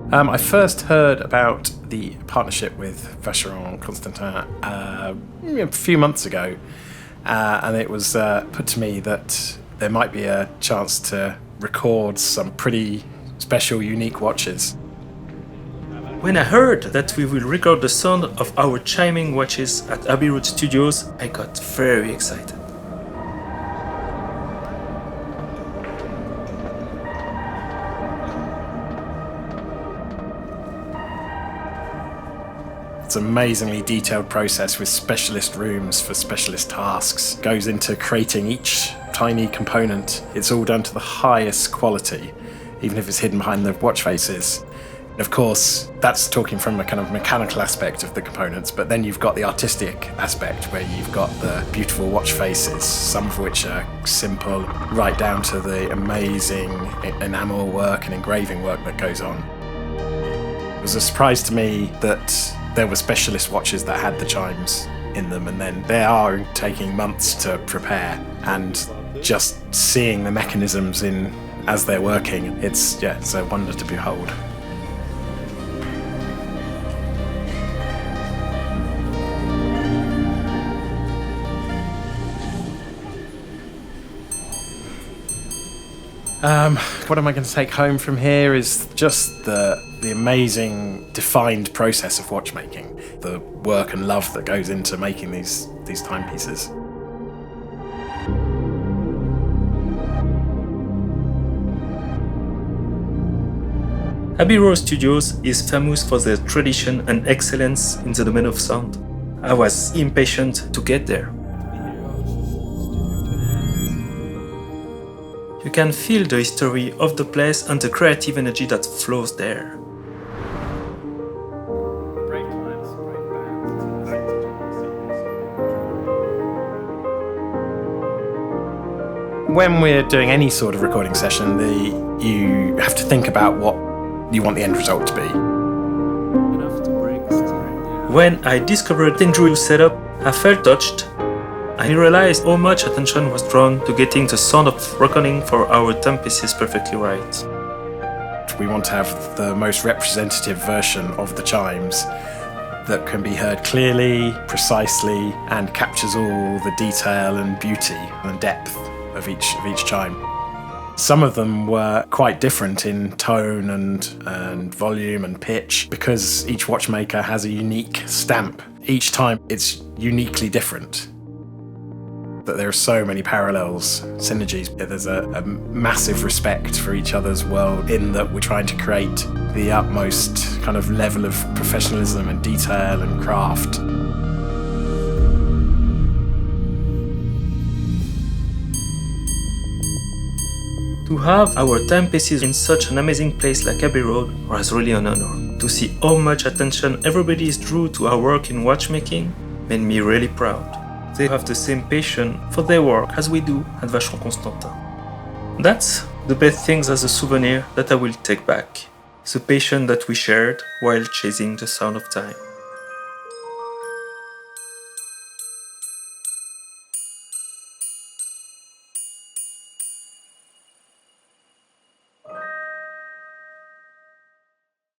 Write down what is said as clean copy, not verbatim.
I first heard about the partnership with Vacheron Constantin a few months ago, and it was put to me that there might be a chance to record some pretty special, unique watches. When I heard that we will record the sound of our chiming watches at Abbey Studios, I got very excited. It's an amazingly detailed process with specialist rooms for specialist tasks. Goes into creating each tiny component. It's all done to the highest quality, even if it's hidden behind the watch faces. And of course, that's talking from a kind of mechanical aspect of the components, but then you've got the artistic aspect where you've got the beautiful watch faces, some of which are simple, right down to the amazing enamel work and engraving work that goes on. It was a surprise to me that there were specialist watches that had the chimes in them, and then they are taking months to prepare, and just seeing the mechanisms in as they're working, it's a wonder to behold. What am I going to take home from here is just the amazing defined process of watchmaking, the work and love that goes into making these timepieces. Abbey Studios is famous for their tradition and excellence in the domain of sound. I was impatient to get there. You can feel the history of the place and the creative energy that flows there. When we're doing any sort of recording session, you have to think about what you want the end result to be. When I discovered Andrew's setup, I felt touched. I realized how much attention was drawn to getting the sound of recording for our timepieces perfectly right. We want to have the most representative version of the chimes that can be heard clearly, precisely, and captures all the detail and beauty and depth of each chime. Some of them were quite different in tone and volume and pitch because each watchmaker has a unique stamp. Each time it's uniquely different. That there are so many parallels, synergies. There's a massive respect for each other's world in that we're trying to create the utmost kind of level of professionalism and detail and craft. To have our timepieces in such an amazing place like Abbey Road was really an honor. To see how much attention everybody is drew to our work in watchmaking made me really proud. They have the same passion for their work as we do at Vacheron Constantin. That's the best things as a souvenir that I will take back. The passion that we shared while chasing the sound of time.